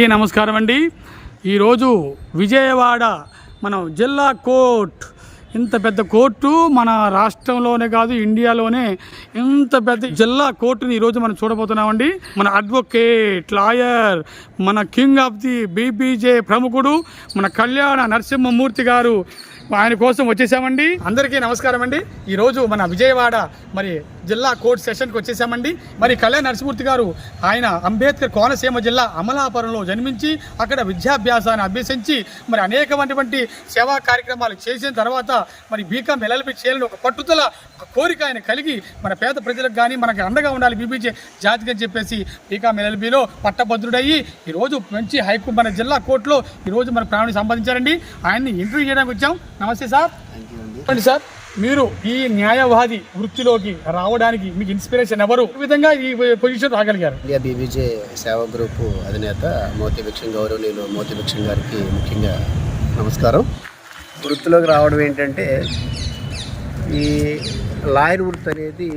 నమస్కారం అండి. ఈరోజు విజయవాడ మనం జిల్లా కోర్ట్, ఇంత పెద్ద కోర్టు మన రాష్ట్రంలోనే కాదు ఇండియాలోనే ఇంత పెద్ద జిల్లా కోర్టుని ఈరోజు మనం చూడబోతున్నామండి. మన అడ్వకేట్, లాయర్, మన కింగ్ ఆఫ్ ది బీబీజే ప్రముఖుడు మన కళ్యాణ నరసింహమూర్తి గారు, ఆయన కోసం వచ్చేసామండి. అందరికీ నమస్కారం అండి. ఈరోజు మన విజయవాడ మరి జిల్లా కోర్టు సెషన్కి వచ్చేసామండి. మరి కళ్యాణ నరసింహమూర్తి గారు ఆయన అంబేద్కర్ కోనసీమ జిల్లా అమలాపురంలో జన్మించి అక్కడ విద్యాభ్యాసాన్ని అభ్యసించి మరి అనేకమైనటువంటి సేవా కార్యక్రమాలు చేసిన తర్వాత మరి బీకాం ఎల్ఎల్బీ చేయాలని ఒక పట్టుదల, ఒక కోరిక ఆయన కలిగి మన పేద ప్రజలకు కానీ మనకి అండగా ఉండాలి బీబీజే జాతికి అని చెప్పేసి బీకాం ఎల్ఎల్బీలో పట్టభద్రుడయ్యి ఈరోజు మంచి హైకోర్టు మన జిల్లా కోర్టులో ఈరోజు మన ప్రాణాన్ని సంపాదించారండి. ఆయన్ని ఇంటర్వ్యూ చేయడానికి వచ్చాం. నమస్తే సార్. చెప్పండి సార్, మీరు ఈ న్యాయవాది వృత్తిలోకి రావడానికి మీకు ఇన్స్పిరేషన్ ఎవరు, ఈ విధంగా ఈ పొజిషన్ రాగలిగారు? ఇండియా బీబీజే సేవా గ్రూపు అధినేత మోతీభిక్షం, గౌరవనీయులు మోతీభిక్షం గారికి ముఖ్యంగా నమస్కారం. వృత్తిలోకి రావడం ఏంటంటే, ఈ లాయర్ వృత్తి అనేది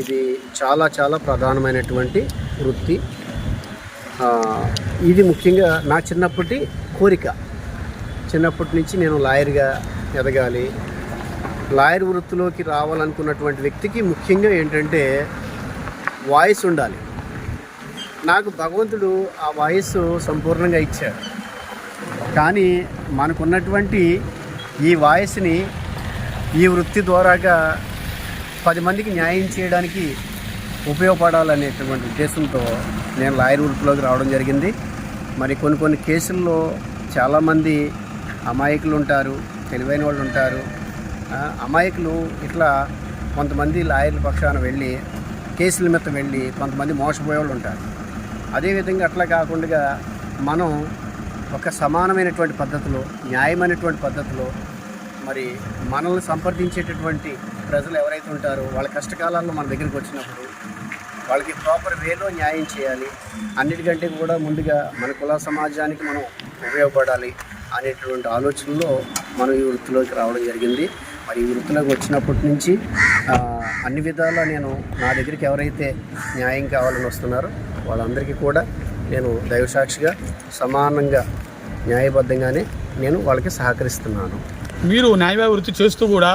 ఇది చాలా చాలా ప్రధానమైనటువంటి వృత్తి. ఇది ముఖ్యంగా నా చిన్నప్పటి కోరిక. చిన్నప్పటి నుంచి నేను లాయర్గా ఎదగాలి, లాయర్ వృత్తిలోకి రావాలనుకున్నటువంటి వ్యక్తికి ముఖ్యంగా ఏంటంటే వాయిస్ ఉండాలి. నాకు భగవంతుడు ఆ వాయిస్ సంపూర్ణంగా ఇచ్చాడు. కానీ మనకున్నటువంటి ఈ వాయిస్ని ఈ వృత్తి ద్వారాగా 10 మందికి న్యాయం చేయడానికి ఉపయోగపడాలనేటువంటి ఉద్దేశంతో నేను లాయర్ వృత్తిలోకి రావడం జరిగింది. మరి కొన్ని కేసుల్లో చాలామంది అమాయకులు ఉంటారు, తెలివైన వాళ్ళు ఉంటారు. అమాయకులు ఇట్లా కొంతమంది లాయర్ల పక్షాన వెళ్ళి కేసుల మీద వెళ్ళి కొంతమంది మోసపోయే వాళ్ళు ఉంటారు. అదేవిధంగా అట్లా కాకుండా మనం ఒక సమానమైనటువంటి పద్ధతిలో, న్యాయమైనటువంటి పద్ధతిలో మరి మనల్ని సంప్రదించేటటువంటి ప్రజలు ఎవరైతే ఉంటారో వాళ్ళ కష్టకాలాల్లో మన దగ్గరికి వచ్చినప్పుడు వాళ్ళకి ప్రాపర్ వేలో న్యాయం చేయాలి. అన్నిటికంటే కూడా ముందుగా మన కుల సమాజానికి మనం ఉపయోగపడాలి అనేటువంటి ఆలోచనలో మనం ఈ వృత్తిలోకి రావడం జరిగింది. మరి ఈ వృత్తిలోకి వచ్చినప్పటి నుంచి అన్ని విధాలా నేను నా దగ్గరికి ఎవరైతే న్యాయం కావాలని వస్తున్నారో వాళ్ళందరికీ కూడా నేను దైవసాక్షిగా సమానంగా న్యాయబద్ధంగానే నేను వాళ్ళకి సహకరిస్తున్నాను. మీరు న్యాయవాద వృత్తి చేస్తూ కూడా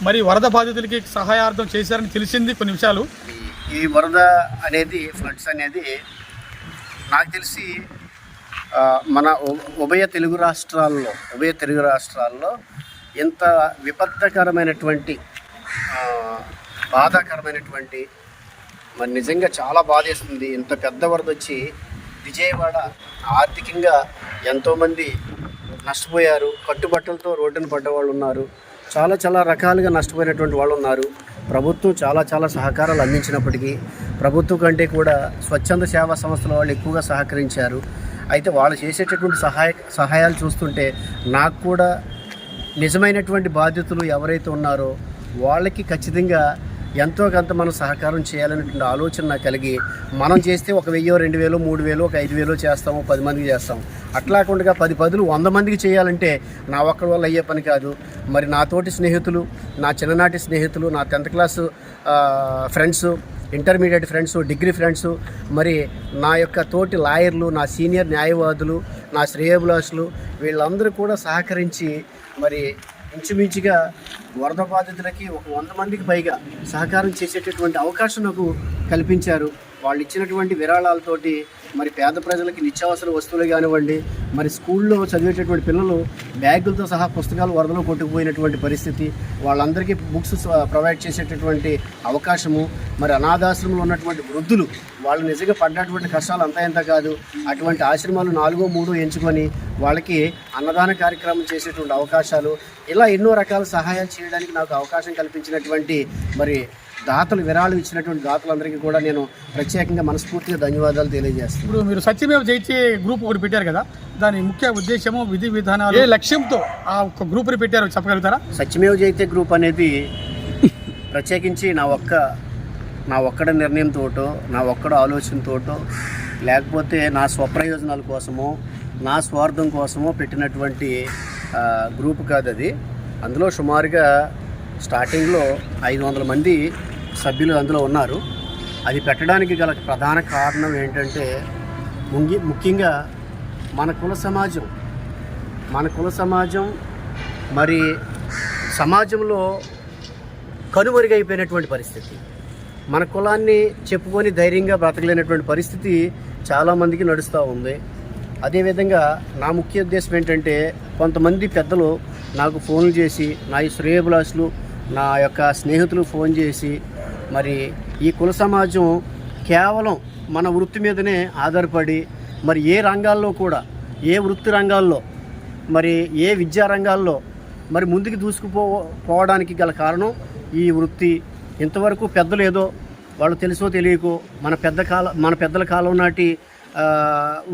మరి వరద బాధితులకి సహాయార్థం చేశారని తెలిసింది కొన్ని విషయాలు. ఈ వరద అనేది, ఫ్లడ్స్ అనేది నాకు తెలిసి మన ఉభయ తెలుగు రాష్ట్రాల్లో ఎంత విపత్కరమైనటువంటి, బాధాకరమైనటువంటి, మరి నిజంగా చాలా బాధేస్తుంది. ఇంత పెద్ద వరద వచ్చి విజయవాడ ఆర్థికంగా ఎంతోమంది నష్టపోయారు. కట్టుబట్టలతో రోడ్డున పడ్డవాళ్ళు ఉన్నారు. చాలా చాలా రకాలుగా నష్టపోయినటువంటి వాళ్ళు ఉన్నారు. ప్రభుత్వం చాలా సహకారాలు అందించినప్పటికీ ప్రభుత్వం కంటే కూడా స్వచ్ఛంద సేవా సంస్థల వాళ్ళు ఎక్కువగా సహకరించారు. అయితే వాళ్ళు చేసేటటువంటి సహాయాలు చూస్తుంటే నాకు కూడా నిజమైనటువంటి బాధ్యతలు ఎవరైతే ఉన్నారో వాళ్ళకి ఖచ్చితంగా ఎంతో కొంత మనం సహకారం చేయాలనేటువంటి ఆలోచన నాకు కలిగి, మనం చేస్తే 1,000, 2,000, 3,000, 5,000 చేస్తాము, 10 మందికి చేస్తాము. అట్లా కాకుండా 10 పదులు 100 మందికి చేయాలంటే నా ఒక్కడి వల్ల అయ్యే పని కాదు. మరి నా తోటి స్నేహితులు, నా చిన్ననాటి స్నేహితులు, నా 10th class friends, intermediate friends, degree friends, మరి నా యొక్క తోటి లాయర్లు, నా సీనియర్ న్యాయవాదులు, నా శ్రేయోభిలాషులు, వీళ్ళందరూ కూడా సహకరించి మరి ఇంచుమించుగా వరద బాధితులకి 100 మందికి పైగా సహకారం చేసేటటువంటి అవకాశం నాకు కల్పించారు. వాళ్ళు ఇచ్చినటువంటి విరాళాలతోటి మరి పేద ప్రజలకి నిత్యావసర వస్తువులు కానివ్వండి, మరి స్కూల్లో చదివేటటువంటి పిల్లలు బ్యాగులతో సహా పుస్తకాలు వరదలో కొట్టుకుపోయినటువంటి పరిస్థితి, వాళ్ళందరికీ బుక్స్ ప్రొవైడ్ చేసేటటువంటి అవకాశము, మరి అనాథాశ్రమంలో ఉన్నటువంటి వృద్ధులు వాళ్ళు నిజంగా పడ్డటువంటి కష్టాలు అంతా ఎంత కాదు, అటువంటి ఆశ్రమాలు 4, 3 ఎంచుకొని వాళ్ళకి అన్నదాన కార్యక్రమం చేసేటువంటి అవకాశాలు, ఇలా ఎన్నో రకాల సహాయాలు చేయడానికి నాకు అవకాశం కల్పించినటువంటి మరి దాతలు, విరాళం ఇచ్చినటువంటి దాతలందరికీ కూడా నేను ప్రత్యేకంగా మనస్ఫూర్తిగా ధన్యవాదాలు తెలియజేస్తాను. ఇప్పుడు మీరు సత్యమేవ జయతే గ్రూప్ ఒకటి పెట్టారు కదా, దాని ముఖ్య ఉద్దేశము, విధి విధానాలు, ఏ లక్ష్యంతో ఆ ఒక గ్రూప్ని పెట్టారో చెప్పగలుగుతారా? సత్యమేవ జయతే గ్రూప్ అనేది ప్రత్యేకించి నా ఒక్కడ నిర్ణయంతోటో, నా ఒక్కడ ఆలోచనతోటో, లేకపోతే నా స్వప్రయోజనాల కోసమో, నా స్వార్థం కోసమో పెట్టినటువంటి గ్రూప్ కాదు అది. అందులో సుమారుగా స్టార్టింగ్లో 500 మంది సభ్యులు అందులో ఉన్నారు. అది పెట్టడానికి గల ప్రధాన కారణం ఏంటంటే, ముఖ్యంగా మన కుల సమాజం మరి సమాజంలో కనుమరుగైపోయినటువంటి పరిస్థితి. మన కులాన్ని చెప్పుకొని ధైర్యంగా బ్రతకలేనటువంటి పరిస్థితి చాలామందికి నడుస్తూ ఉంది. అదేవిధంగా నా ముఖ్య ఉద్దేశం ఏంటంటే, కొంతమంది పెద్దలు నాకు ఫోన్లు చేసి, నా ఈ శ్రేయోభిలాషులు, నా యొక్క స్నేహితులు ఫోన్ చేసి, మరి ఈ కుల సమాజం కేవలం మన వృత్తి మీదనే ఆధారపడి, మరి ఏ రంగాల్లో కూడా, ఏ వృత్తి రంగాల్లో, మరి ఏ విద్యా రంగాల్లో మరి ముందుకు దూసుకుపోవడానికి గల కారణం ఈ వృత్తి. ఇంతవరకు పెద్దలు ఏదో వాళ్ళు తెలుసో తెలియకో మన పెద్దల కాలం నాటి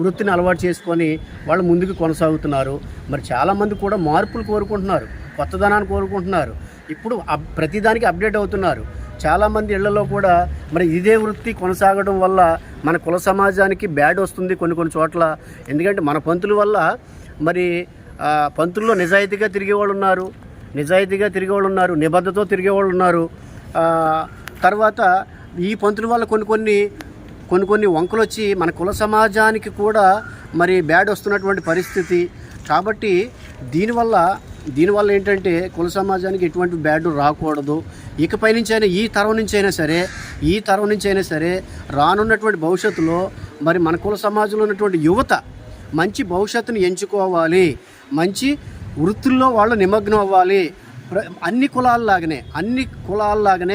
వృత్తిని అలవాటు చేసుకొని వాళ్ళు ముందుకు కొనసాగుతున్నారు. మరి చాలామంది కూడా మార్పులు కోరుకుంటున్నారు, కొత్తదనాన్ని కోరుకుంటున్నారు. ఇప్పుడు ప్రతిదానికి అప్డేట్ అవుతున్నారు. చాలామంది ఇళ్లలో కూడా మరి ఇదే వృత్తి కొనసాగడం వల్ల మన కుల సమాజానికి బ్యాడ్ వస్తుంది కొన్ని చోట్ల. ఎందుకంటే మన పంతుల వల్ల మరి పంతుల్లో నిజాయితీగా తిరిగేవాళ్ళు ఉన్నారు, నిబద్ధతతో తిరిగేవాళ్ళు ఉన్నారు. తర్వాత ఈ పంతుల వల్ల కొన్ని వంకలు వచ్చి మన కుల సమాజానికి కూడా మరి బ్యాడ్ వస్తున్నటువంటి పరిస్థితి. కాబట్టి దీనివల్ల ఏంటంటే కుల సమాజానికి ఎటువంటి బ్యాడ్ రాకూడదు. ఇకపై నుంచైనా ఈ తరం నుంచైనా సరే రానున్నటువంటి భవిష్యత్తులో మరి మన కుల సమాజంలో ఉన్నటువంటి యువత మంచి భవిష్యత్తును ఎంచుకోవాలి, మంచి వృత్తుల్లో వాళ్ళు నిమగ్నం అవ్వాలి. అన్ని కులాల్లాగానే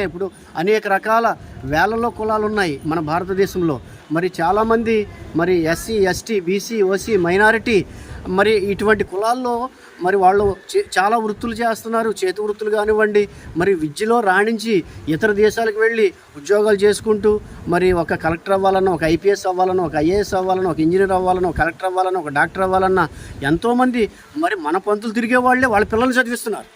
ఇప్పుడు అనేక రకాల వేలలో కులాలు ఉన్నాయి మన భారతదేశంలో. మరి చాలామంది మరి SC, ST, BC, OC, minority మరి ఇటువంటి కులాల్లో మరి వాళ్ళు చాలా వృత్తులు చేస్తున్నారు. చేతి వృత్తులు కానివ్వండి, మరి విద్యలో రాణించి ఇతర దేశాలకు వెళ్ళి ఉద్యోగాలు చేసుకుంటూ మరి ఒక కలెక్టర్ అవ్వాలన్నా, ఒక ఐపీఎస్ అవ్వాలన్నా, ఒక ఐఏఎస్ అవ్వాలన్నా, ఒక ఇంజనీర్ అవ్వాలన్నా, ఒక కలెక్టర్ అవ్వాలన్నా, ఒక డాక్టర్ అవ్వాలన్నా ఎంతోమంది మరి మన పంతులు తిరిగే వాళ్ళే వాళ్ళ పిల్లల్ని చదివిస్తున్నారు.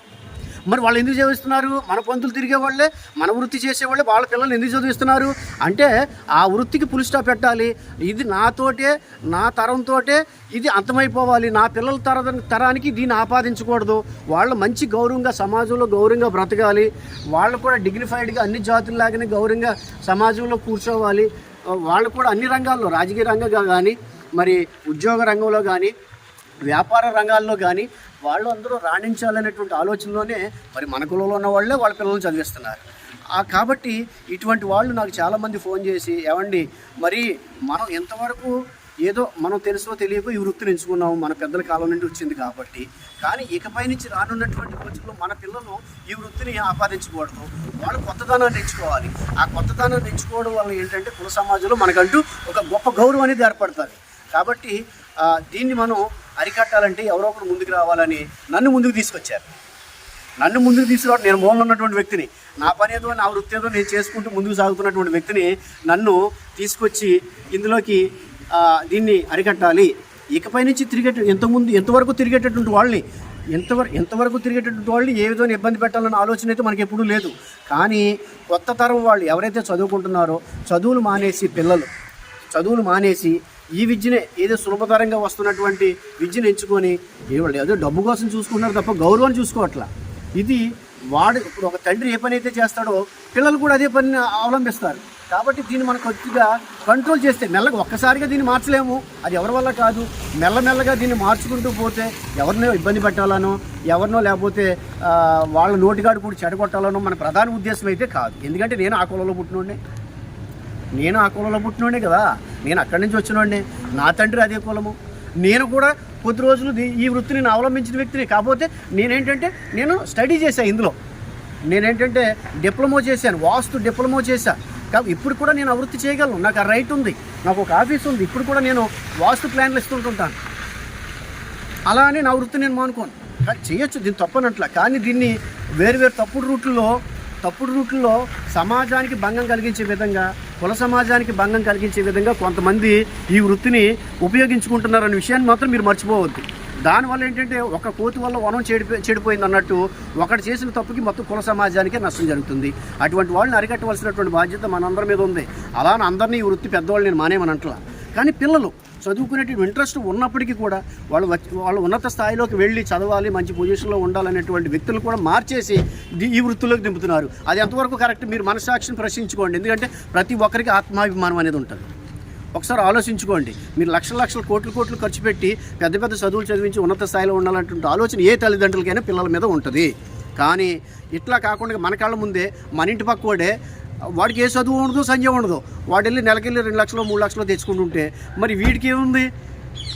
మరి వాళ్ళు ఎందుకు చదివిస్తున్నారు? మన పంతులు తిరిగే వాళ్ళే, మన వృత్తి చేసేవాళ్ళే వాళ్ళ పిల్లల్ని ఎందుకు చదివిస్తున్నారు అంటే ఆ వృత్తికి పులి స్టాప్ పెట్టాలి. ఇది నా తరంతో ఇది అంతమైపోవాలి, నా పిల్లల తరానికి దీన్ని ఆపాదించకూడదు. వాళ్ళు మంచి గౌరవంగా సమాజంలో గౌరవంగా బ్రతకాలి, వాళ్ళు కూడా డిగ్నిఫైడ్గా అన్ని జాతుల్లాగానే గౌరవంగా సమాజంలో కూర్చోవాలి. వాళ్ళు కూడా అన్ని రంగాల్లో, రాజకీయ రంగంగా కానీ, మరి ఉద్యోగ రంగంలో కానీ, వ్యాపార రంగాల్లో కానీ వాళ్ళు అందరూ రాణించాలనేటువంటి ఆలోచనలోనే మరి మన కులంలో ఉన్న వాళ్ళే వాళ్ళ పిల్లల్ని చదివిస్తున్నారు. కాబట్టి ఇటువంటి వాళ్ళు నాకు చాలామంది ఫోన్ చేసి, ఏమండి మరి మనం ఎంతవరకు ఏదో మనం తెలుసో తెలియకో ఈ వృత్తిని ఎంచుకున్నాము, మన పెద్దల కాలం నుండి వచ్చింది కాబట్టి, కానీ ఇకపై నుంచి రానున్నటువంటి రోజుల్లో మన పిల్లలు ఈ వృత్తిని ఆపాదించకూడదు, వాళ్ళు కొత్తదనాన్ని ఎంచుకోవాలి. ఆ కొత్తదనాన్ని ఎంచుకోవడం వల్ల ఏంటంటే కుల సమాజంలో మనకంటూ ఒక గొప్ప గౌరవం అనేది ఏర్పడుతుంది. కాబట్టి దీన్ని మనం అరికట్టాలంటే ఎవరో ఒకరు ముందుకు రావాలని నన్ను ముందుకు తీసుకొచ్చారు. నేను మూలంలో ఉన్నటువంటి వ్యక్తిని, నా పని ఏదో నా వృత్తి ఏదో నేను చేసుకుంటూ ముందుకు సాగుతున్నటువంటి వ్యక్తిని నన్ను తీసుకొచ్చి ఇందులోకి దీన్ని అరికట్టాలి. ఇకపై నుంచి ఎంతవరకు తిరిగేటటువంటి వాళ్ళని ఏ విధంగా ఇబ్బంది పెట్టాలన్న ఆలోచన అయితే మనకి ఎప్పుడూ లేదు. కానీ కొత్త తరం వాళ్ళు ఎవరైతే చదువుకుంటున్నారో, చదువులు మానేసి ఈ విద్యనే ఏదో సులభతరంగా వస్తున్నటువంటి విద్యను ఎంచుకొని ఏదో డబ్బు కోసం చూసుకుంటున్నారు తప్ప గౌరవాన్ని చూసుకోవట్లా. ఇది ఇప్పుడు ఒక తండ్రి ఏ పని అయితే చేస్తాడో పిల్లలు కూడా అదే పనిని అవలంబిస్తారు. కాబట్టి దీన్ని మనం కొద్దిగా కంట్రోల్ చేస్తే ఒక్కసారిగా దీన్ని మార్చలేము, అది ఎవరి వల్ల కాదు. మెల్లమెల్లగా దీన్ని మార్చుకుంటూ పోతే ఎవరినో ఇబ్బంది పెట్టాలనో, ఎవరినో లేకపోతే వాళ్ళ నోటిగాడు కూడా చెడగొట్టాలనో మన ప్రధాన ఉద్దేశం అయితే కాదు. ఎందుకంటే నేను ఆ కులంలో పుట్టినోడే కదా, నేను అక్కడి నుంచి వచ్చినోడిని, నా తండ్రి అదే కులము, నేను కూడా కొద్ది రోజులు ఈ వృత్తిని నేను అవలంబించిన వ్యక్తిని. కాకపోతే నేను స్టడీ చేశాను, ఇందులో డిప్లొమా చేశాను, వాస్తు డిప్లొమా చేశాను. కాబట్టి ఇప్పుడు కూడా నేను ఆ వృత్తి చేయగలను, నాకు ఆ రైట్ ఉంది, నాకు ఒక ఆఫీస్ ఉంది. ఇప్పుడు కూడా నేను వాస్తు ప్లాన్లు ఇస్తుంటుంటాను. అలా అని నా వృత్తి నేను మానుకోను, చేయొచ్చు, దీన్ని తప్పనట్ల. కానీ దీన్ని వేరు తప్పుడు రూట్లో సమాజానికి భంగం కలిగించే విధంగా, కుల సమాజానికి భంగం కలిగించే విధంగా కొంతమంది ఈ వృత్తిని ఉపయోగించుకుంటున్నారనే విషయాన్ని మాత్రం మీరు మర్చిపోవద్దు. దానివల్ల ఏంటంటే ఒక కోతి వల్ల వనం చెడిపోయింది అన్నట్టు ఒకటి చేసిన తప్పుకి మొత్తం కుల సమాజానికే నష్టం జరుగుతుంది. అటువంటి వాళ్ళని అరికట్టవలసినటువంటి బాధ్యత మనందరి మీద ఉంది. అలా అందరినీ ఈ వృత్తి పెద్దవాళ్ళు నేను మానేమని అంటలా. కానీ పిల్లలు చదువుకునేటువంటి ఇంట్రెస్ట్ ఉన్నప్పటికీ కూడా వాళ్ళు ఉన్నత స్థాయిలోకి వెళ్ళి చదవాలి, మంచి పొజిషన్లో ఉండాలనేటువంటి వ్యక్తులు కూడా మార్చేసి ఈ వృత్తిలోకి దింపుతున్నారు. అది ఎంతవరకు కరెక్ట్ మీరు మనస్సాక్షిని ప్రశ్నించుకోండి. ఎందుకంటే ప్రతి ఒక్కరికి ఆత్మాభిమానం అనేది ఉంటుంది. ఒకసారి ఆలోచించుకోండి. మీరు లక్షల కోట్లు ఖర్చు పెట్టి పెద్ద పెద్ద చదువులు చదివించి ఉన్నత స్థాయిలో ఉండాలంటే ఆలోచన ఏ తల్లిదండ్రులకైనా పిల్లల మీద ఉంటుంది. కానీ ఇట్లా కాకుండా మన కళ్ళ ముందే మన ఇంటి పక్కోడే వాడికి ఏ చదువు ఉండదు, సంజయ్ ఉండదు, వాడు వెళ్ళి నెలకెళ్ళి 2 లక్షలు 3 లక్షలు తెచ్చుకుంటుంటే మరి వీడికి ఏముంది?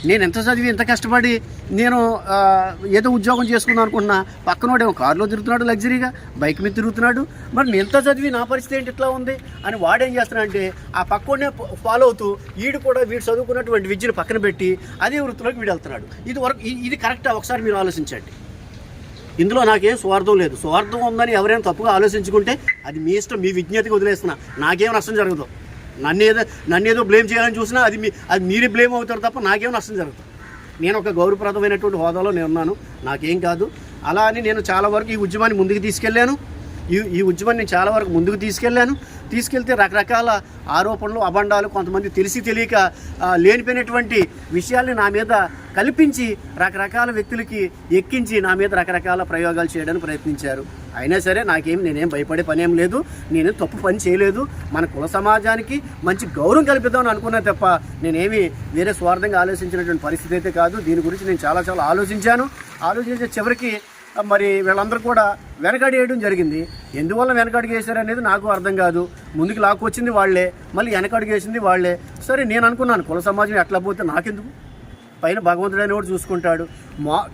నేను ఎంత చదివి ఎంత కష్టపడి నేను ఏదో ఉద్యోగం చేసుకుందాం అనుకున్నా, పక్కనోడేమో కారులో తిరుగుతున్నాడు, లగ్జరీగా బైక్ మీద తిరుగుతున్నాడు. మరి నేను ఎంత చదివి నా పరిస్థితి ఏంటి ఇట్లా ఉంది అని వాడేం చేస్తున్నాడంటే ఆ పక్కనే ఫాలో అవుతూ వీడు కూడా వీడు చదువుకున్నటువంటి విద్యను పక్కన పెట్టి అదే వృత్తిలోకి వీడు వెళ్తున్నాడు. ఇది కరెక్టా? ఒకసారి మీరు ఆలోచించండి. ఇందులో నాకేం స్వార్థం లేదు. స్వార్థం ఉందని ఎవరైనా తప్పుగా ఆలోచించుకుంటే అది మీ ఇష్టం, మీ విజ్ఞతకి వదిలేస్తున్నా. నాకేం నష్టం జరగదు. నన్నేదో బ్లేమ్ చేయాలని చూసినా అది మీరే బ్లేమ్ అవుతారు తప్ప నాకేం నష్టం జరుగుతుంది. నేను ఒక గౌరవప్రదమైనటువంటి హోదాలో నేను ఉన్నాను, నాకేం కాదు. అలా అని నేను చాలా వరకు ఈ ఉద్యమాన్ని ముందుకు తీసుకెళ్ళాను. ఈ ఉద్యమాన్ని నేను చాలా వరకు ముందుకు తీసుకెళ్తే రకరకాల ఆరోపణలు, అబండాలు, కొంతమంది తెలిసి తెలియక లేనిపోయినటువంటి విషయాల్ని నా మీద కల్పించి రకరకాల వ్యక్తులకి ఎక్కించి నా మీద రకరకాల ప్రయోగాలు చేయడానికి ప్రయత్నించారు. అయినా సరే నేనేం భయపడే పనేం లేదు, నేనేం తప్పు పని చేయలేదు. మన కుల సమాజానికి మంచి గౌరవం కల్పిద్దామని అనుకున్నా తప్ప నేనేమి వేరే స్వార్థంగా ఆలోచించినటువంటి పరిస్థితి అయితే కాదు. దీని గురించి నేను చాలా ఆలోచించే చివరికి మరి వీళ్ళందరూ కూడా వెనకడిగేయడం జరిగింది. ఎందువల్ల వెనకడుగు వేశారనేది నాకు అర్థం కాదు. ముందుకు లాక్కొచ్చింది వాళ్ళే, మళ్ళీ వెనకడుగు వేసింది వాళ్ళే. సరే, నేను అనుకున్నాను కుల సమాజం ఎట్లా పోతే నాకెందుకు, పైన భగవంతుడు అనేవాడు చూసుకుంటాడు.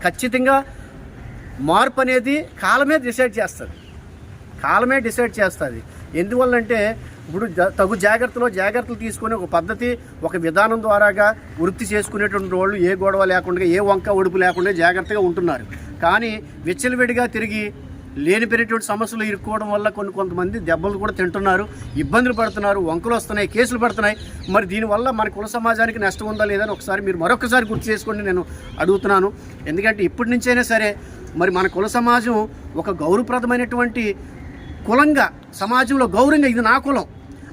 ఖచ్చితంగా మార్పు అనేది కాలమే డిసైడ్ చేస్తుంది. ఎందువల్లంటే ఇప్పుడు తగు జాగ్రత్తలు తీసుకొని ఒక పద్ధతి, ఒక విధానం ద్వారాగా వృత్తి చేసుకునేటువంటి వాళ్ళు ఏ గొడవ లేకుండా, ఏ వంక ఒడుపు లేకుండా జాగ్రత్తగా ఉంటున్నారు. కానీ విచ్చలవిడిగా తిరిగి లేనిపోయినటువంటి సమస్యలు ఇరుక్కోవడం వల్ల కొంతమంది దెబ్బలు కూడా తింటున్నారు, ఇబ్బందులు పడుతున్నారు, వంకలు వస్తున్నాయి, కేసులు పడుతున్నాయి. మరి దీనివల్ల మన కుల సమాజానికి నష్టం ఉందా లేదని ఒకసారి మీరు మరొకసారి గుర్తు చేసుకోండి నేను అడుగుతున్నాను. ఎందుకంటే ఇప్పటి నుంచైనా సరే మరి మన కుల సమాజం ఒక గౌరవప్రదమైనటువంటి కులంగా, సమాజంలో గౌరవంగా ఇది నా కులం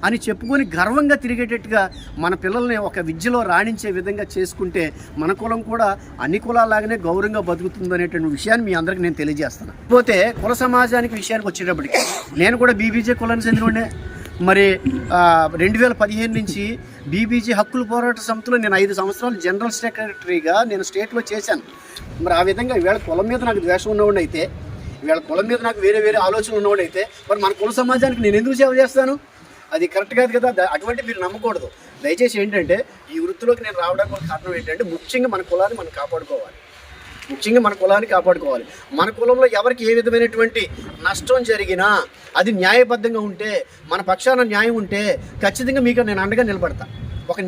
అని చెప్పుకొని గర్వంగా తిరిగేటట్టుగా మన పిల్లల్ని ఒక విద్యలో రాణించే విధంగా చేసుకుంటే మన కులం కూడా అన్ని కులాలాగానే గౌరవంగా బతుకుతుంది అనేటువంటి విషయాన్ని మీ అందరికీ నేను తెలియజేస్తాను. పోతే కుల సమాజానికి విషయానికి వచ్చేటప్పటికి నేను కూడా బీబీజీ కులానికి చెందినవాడినే. మరి 2015 నుంచి బీబీజీ హక్కుల పోరాట సమితిలో నేను 5 సంవత్సరాలు జనరల్ సెక్రటరీగా నేను స్టేట్లో చేశాను. మరి ఆ విధంగా ఈవేళ కులం మీద నాకు ద్వేషం ఉన్నవాడిని అయితే, ఈవేళ కులం మీద నాకు వేరే ఆలోచనలు ఉన్నవాడు అయితే మరి మన కుల సమాజానికి నేను ఎందుకు సేవ చేస్తాను? అది కరెక్ట్ కాదు కదా. అటువంటి మీరు నమ్మకూడదు. దయచేసి ఏంటంటే ఈ వృత్తిలోకి నేను రావడానికి ఒక కారణం ఏంటంటే ముఖ్యంగా మన కులాన్ని మనం కాపాడుకోవాలి. మన కులంలో ఎవరికి ఏ విధమైనటువంటి నష్టం జరిగినా అది న్యాయబద్ధంగా ఉంటే, మన పక్షాన న్యాయం ఉంటే ఖచ్చితంగా మీకు నేను అండగా నిలబడతాను. ఒక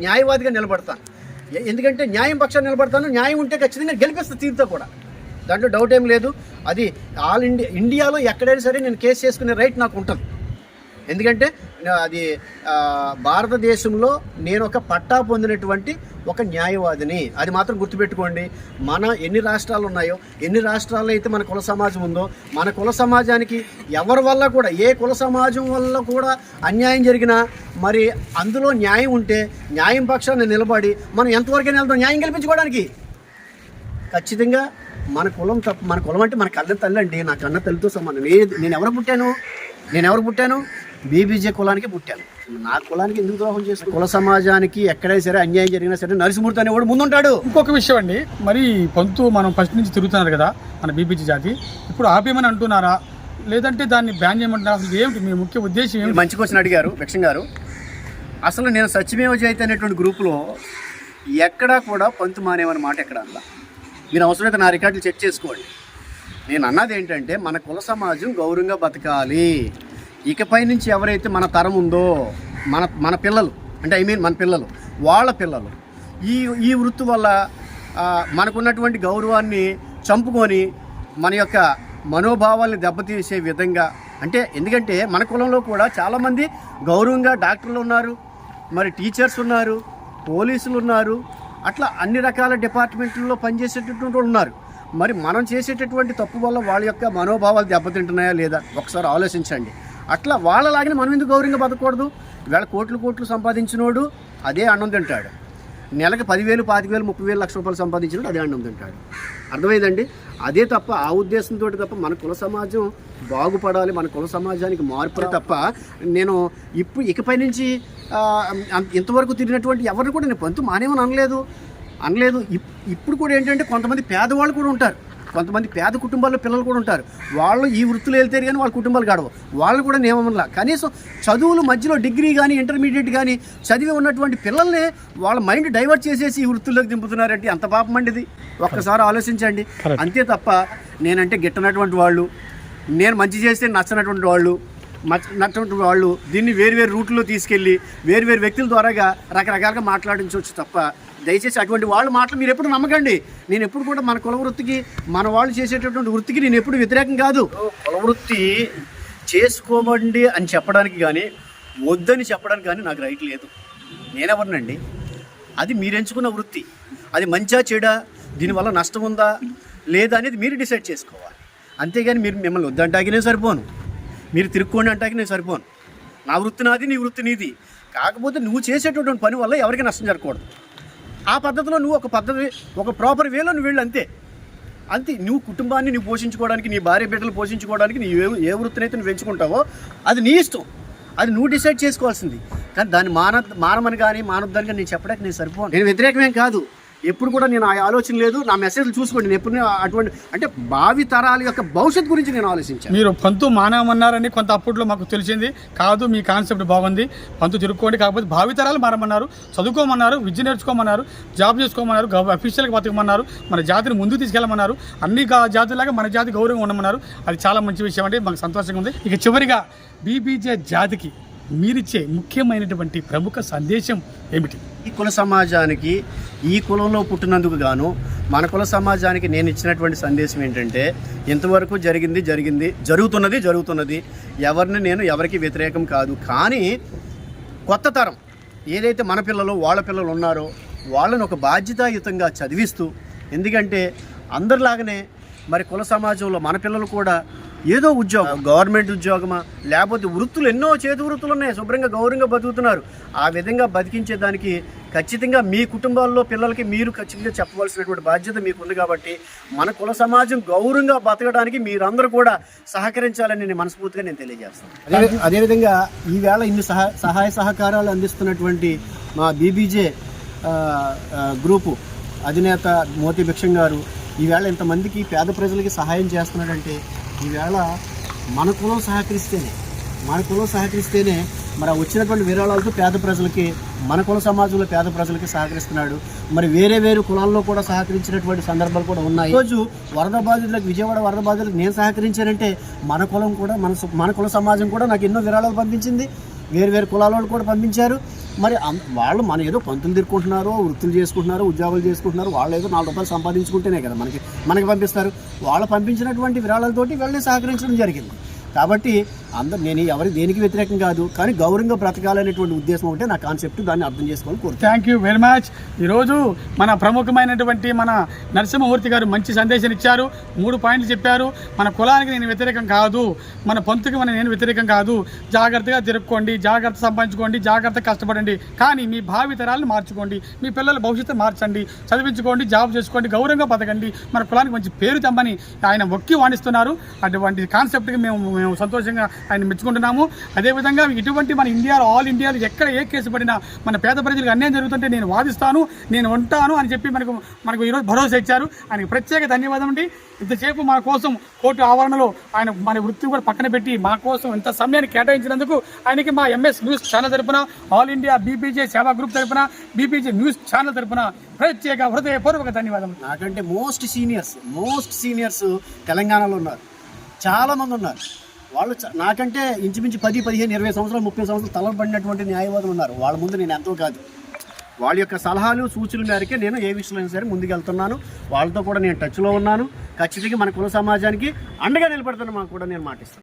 న్యాయవాదిగా నిలబడతాను. ఎందుకంటే న్యాయం పక్షాన్ని నిలబడతాను. న్యాయం ఉంటే ఖచ్చితంగా గెలిపిస్తాను తీరుతో కూడా, దాంట్లో డౌట్ ఏం లేదు. అది ఇండియాలో ఎక్కడైనా సరే నేను కేసు చేసుకునే రైట్ నాకు ఉంటుంది. ఎందుకంటే అది భారతదేశంలో నేను ఒక పట్టా పొందినటువంటి ఒక న్యాయవాదిని. అది మాత్రం గుర్తుపెట్టుకోండి. మన ఎన్ని రాష్ట్రాలు ఉన్నాయో, ఎన్ని రాష్ట్రాల్లో అయితే మన కుల సమాజం ఉందో, మన కుల సమాజానికి ఎవరి వల్ల కూడా, ఏ కుల సమాజం వల్ల కూడా అన్యాయం జరిగినా మరి అందులో న్యాయం ఉంటే న్యాయం పక్షాన్ని నిలబడి మనం ఎంతవరకైనా వెళ్తాం న్యాయం కల్పించుకోవడానికి. ఖచ్చితంగా మన కులం అంటే మన కన్న తల్లి అండి. నా కన్న తల్లితో సమానం. నేను ఎవరు పుట్టాను? బీబీజీ కులానికి పుట్టాను. నా కులానికి ఎందుకు ద్రోహం చేస్తాను? కుల సమాజానికి ఎక్కడైనా సరే అన్యాయం జరిగినా సరే నరసింహమూర్తి అనేవాడు ముందుంటాడు. ఇంకొక విషయం అండి, మరి మనం ఫస్ట్ నుంచి తిరుగుతున్నారు కదా మన బీబీజీ జాతి, ఇప్పుడు ఆపేయమని అంటున్నారా లేదంటే దాన్ని బ్యాన్ చేయమంటున్నారా? అసలు ఏమిటి మీ ముఖ్య ఉద్దేశం ఏమిటి? మంచి క్వశ్చన్ అడిగారు లక్ష్మణ్ గారు. అసలు నేను సత్యమేవ జయతే అనేటువంటి గ్రూపులో ఎక్కడా కూడా పంతు మానేమని మాట ఎక్కడ అన్నా. మీరు అవసరమైతే నా రికార్డులు చెక్ చేసుకోండి. నేను అన్నది ఏంటంటే మన కుల సమాజం గౌరవంగా బతకాలి. ఇకపై నుంచి ఎవరైతే మన తరం ఉందో, మన పిల్లలు అంటే మన పిల్లలు, వాళ్ళ పిల్లలు ఈ వృత్తి వల్ల మనకున్నటువంటి గౌరవాన్ని చంపుకొని మన యొక్క మనోభావాల్ని దెబ్బతీసే విధంగా, అంటే ఎందుకంటే మన కులంలో కూడా చాలామంది గౌరవంగా డాక్టర్లు ఉన్నారు, మరి టీచర్స్ ఉన్నారు, పోలీసులు ఉన్నారు, అట్లా అన్ని రకాల డిపార్ట్మెంట్లలో పనిచేసేటటువంటి వాళ్ళు ఉన్నారు. మరి మనం చేసేటటువంటి తప్పు వల్ల వాళ్ళ యొక్క మనోభావాలు దెబ్బతింటున్నాయా లేదా ఒకసారి ఆలోచించండి. అట్లా వాళ్ళలాగానే మనం ఎందుకు గౌరవంగా బతకూడదు? ఇవాళ కోట్లు సంపాదించినోడు అదే అన్నం తింటాడు. నెలకు 10,000, 25,000, 30,000 లక్ష రూపాయలు సంపాదించినోడు అదే అన్నం తింటాడు. అర్థమైందండి? అదే తప్ప ఆ ఉద్దేశంతో తప్ప మన కుల సమాజం బాగుపడాలి, మన కుల సమాజానికి మార్పు తప్ప నేను ఇకపై నుంచి ఇంతవరకు తిరిగినటువంటి ఎవరిని కూడా నేను పంతు మానేమని అనలేదు. ఇప్పుడు కూడా ఏంటంటే కొంతమంది పేదవాళ్ళు కూడా ఉంటారు, కొంతమంది పేద కుటుంబాల్లో పిల్లలు కూడా ఉంటారు. వాళ్ళు ఈ వృత్తులు వెళ్తారు కానీ వాళ్ళ కుటుంబాలు గడవు, వాళ్ళు కూడా నియమంలా కనీసం చదువులు మధ్యలో డిగ్రీ కానీ ఇంటర్మీడియట్ కానీ చదివి ఉన్నటువంటి పిల్లల్ని వాళ్ళ మైండ్ డైవర్ట్ చేసేసి ఈ వృత్తుల్లోకి దింపుతున్నారంటే అంత పాపం అండి ఇది. ఒక్కసారి ఆలోచించండి. అంతే తప్ప నేనంటే గిట్టనటువంటి వాళ్ళు, నేను మంచి చేస్తే నచ్చినటువంటి వాళ్ళు దీన్ని వేరు రూట్లో తీసుకెళ్ళి వేరు వ్యక్తుల ద్వారాగా రకరకాలుగా మాట్లాడించవచ్చు తప్ప దయచేసి అటువంటి వాళ్ళ మాటలు మీరు ఎప్పుడు నమ్మకండి. నేను ఎప్పుడు కూడా మన కుల వృత్తికి, మన వాళ్ళు చేసేటటువంటి వృత్తికి నేను ఎప్పుడు వ్యతిరేకం కాదు. కుల వృత్తి చేసుకోమండి అని చెప్పడానికి కానీ వద్దని చెప్పడానికి కానీ నాకు రైట్ లేదు. నేనెవరినండి? అది మీరు ఎంచుకున్న వృత్తి, అది మంచా చెడా, దీనివల్ల నష్టం ఉందా లేదా అనేది మీరు డిసైడ్ చేసుకోవాలి. అంతేగాని మిమ్మల్ని వద్దంటాకి నేను సరిపోను, మీరు తిరుక్కోండి అంటాకి నేను సరిపోను. నా వృత్తి నాది, నీ వృత్తి నీది. కాకపోతే నువ్వు చేసేటటువంటి పని వల్ల ఎవరికి నష్టం జరగకూడదు. ఆ పద్ధతిలో నువ్వు ఒక ప్రాపర్ వేలో నువ్వు వెళ్ళు, అంతే. నువ్వు కుటుంబాన్ని నువ్వు పోషించుకోవడానికి, నీ భార్య బిడ్డలు పోషించుకోవడానికి నీ ఏ వృత్తినైతే నువ్వు ఎంచుకుంటావో అది నీ ఇష్టం, అది నువ్వు డిసైడ్ చేసుకోవాల్సింది. కానీ దాన్ని మానమని కానీ మానొద్దని కానీ నేను చెప్పడానికి నేను సరిపోను. నేను వ్యతిరేకమేం కాదు, ఎప్పుడు కూడా నేను ఆ ఆలోచన లేదు. నా మెసేజ్లు చూసుకోండి, నేను ఎప్పుడు అటువంటి అంటే భావి తరాల యొక్క భవిష్యత్తు గురించి నేను ఆలోచించాను. మీరు పంతు మానమన్నారని కొంత అప్పట్లో మాకు తెలిసింది కాదు, మీ కాన్సెప్ట్ బాగుంది, పంతు తిరుక్కోండి, కాకపోతే భావితరాలు మారమన్నారు, చదువుకోమన్నారు, విద్య నేర్చుకోమన్నారు, జాబ్ చేసుకోమన్నారు, అఫీషియల్గా బతకమన్నారు, మన జాతిని ముందుకు తీసుకెళ్ళమన్నారు, అన్ని జాతులాగా మన జాతి గౌరవంగా ఉండమన్నారు. అది చాలా మంచి విషయం అండి, మాకు సంతోషంగా ఉంది. ఇక చివరిగా బీబీజే జాతికి మీరిచ్చే ముఖ్యమైనటువంటి ప్రముఖ సందేశం ఏమిటి? ఈ కుల సమాజానికి, ఈ కులంలో పుట్టినందుకు గాను మన కుల సమాజానికి నేను ఇచ్చినటువంటి సందేశం ఏంటంటే, ఇంతవరకు జరిగింది జరుగుతున్నది. ఎవరికి వ్యతిరేకం కాదు. కానీ కొత్త తరం ఏదైతే మన పిల్లలు వాళ్ళ పిల్లలు ఉన్నారో వాళ్ళని ఒక బాధ్యతాయుతంగా చదివిస్తూ, ఎందుకంటే అందరిలాగానే మరి కుల సమాజంలో మన పిల్లలు కూడా ఏదో ఉద్యోగం, గవర్నమెంట్ ఉద్యోగమా లేకపోతే వృత్తులు, ఎన్నో చేతి వృత్తులు ఉన్నాయి, శుభ్రంగా గౌరవంగా బతుకుతున్నారు. ఆ విధంగా బతికించేదానికి ఖచ్చితంగా మీ కుటుంబాల్లో పిల్లలకి మీరు ఖచ్చితంగా చెప్పవలసినటువంటి బాధ్యత మీకుంది. కాబట్టి మన కుల సమాజం గౌరవంగా బతకడానికి మీరందరూ కూడా సహకరించాలని నేను మనస్ఫూర్తిగా నేను తెలియజేస్తాను. అదేవిధంగా ఈవేళ ఇన్ని సహాయ సహకారాలు అందిస్తున్నటువంటి మా బీబీజే గ్రూపు అధినేత మోతి భిక్షం గారు ఈవేళ ఇంతమందికి పేద ప్రజలకి సహాయం చేస్తున్నాడంటే ఈవేళ మన కులం సహకరిస్తేనే మరి వచ్చినటువంటి విరాళాలతో పేద ప్రజలకి, మన కుల సమాజంలో పేద ప్రజలకి సహకరిస్తున్నాడు. మరి వేరే కులాల్లో కూడా సహకరించినటువంటి సందర్భాలు కూడా ఉన్నాయి. ఈరోజు వరద బాధితులకు, విజయవాడ వరద బాధితులకు నేను సహకరించానంటే మన కులం కూడా, మన కుల సమాజం కూడా నాకు ఎన్నో విరాళాలు పంపించింది, వేరు కులాల వాళ్ళు కూడా పంపించారు. మరి వాళ్ళు మన ఏదో పంతులు తిరుక్కుంటున్నారు, వృత్తులు చేసుకుంటున్నారు, ఉద్యోగాలు చేసుకుంటున్నారు, వాళ్ళు ఏదో 4 రూపాయలు సంపాదించుకుంటేనే కదా మనకి పంపిస్తారు. వాళ్ళు పంపించినటువంటి విరాళాలతోటి వాళ్ళని సహకరించడం జరిగింది. కాబట్టి నేను దేనికి వ్యతిరేకం కాదు, కానీ గౌరవంగా బ్రతకాలనేటువంటి ఉద్దేశం ఉంటే నా కాన్సెప్ట్, దాన్ని అర్థం చేసుకోవాలి కోరుతాను. Thank you very much. ఈరోజు మన ప్రముఖమైనటువంటి మన నరసింహమూర్తి గారు మంచి సందేశం ఇచ్చారు, 3 పాయింట్లు చెప్పారు. మన కులానికి నేను వ్యతిరేకం కాదు, మన పంతుకి నేను వ్యతిరేకం కాదు. జాగ్రత్తగా తిరుక్కోండి, జాగ్రత్త సంపాదించుకోండి, జాగ్రత్తగా కష్టపడండి, కానీ మీ భావి తరాలను మార్చుకోండి, మీ పిల్లల భవిష్యత్తు మార్చండి, చదివించుకోండి, జాబ్ చేసుకోండి, గౌరవంగా బతకండి, మన కులానికి మంచి పేరు తెమ్మని ఆయన ఒక్కి వాణిస్తున్నారు. అటువంటి కాన్సెప్ట్కి మేము సంతోషంగా ఆయన మెచ్చుకుంటున్నాము. అదేవిధంగా ఇటువంటి మన ఇండియాలో, ఆల్ ఇండియాలో ఎక్కడ ఏ కేసు పడినా మన పేద ప్రజలకు అన్యాయం జరుగుతుంటే నేను వాదిస్తాను, నేను ఉంటాను అని చెప్పి మనకు ఈరోజు భరోసా ఇచ్చారు. ఆయనకు ప్రత్యేక ధన్యవాదం అండి. ఇంతసేపు మన కోసం కోర్టు ఆవరణలో ఆయన మన వృత్తిని కూడా పక్కన పెట్టి మా కోసం ఇంత సమయాన్ని కేటాయించినందుకు ఆయనకి మా ఎంఎస్ న్యూస్ ఛానల్ తరపున, ఆల్ ఇండియా బీబీజే సేవా గ్రూప్ తరపున, బీబీజే న్యూస్ ఛానల్ తరపున ప్రత్యేక హృదయపూర్వక ధన్యవాదం. నాకంటే మోస్ట్ సీనియర్స్ తెలంగాణలో ఉన్నారు, చాలామంది ఉన్నారు. వాళ్ళు నాకంటే ఇంచుమించు 10, 15, 20 సంవత్సరాలు, 30 సంవత్సరాలు తలపడినటువంటి న్యాయవాదులు ఉన్నారు. వాళ్ళ ముందు నేను ఎంతో కాదు. వాళ్ళ యొక్క సలహాలు సూచనల మేరకే నేను ఏ విషయంలో సరే ముందుకెళ్తున్నాను. వాళ్ళతో కూడా నేను టచ్లో ఉన్నాను. ఖచ్చితంగా మన కుల సమాజానికి అండగా నిలబడతాను కూడా నేను మాటిస్తాను.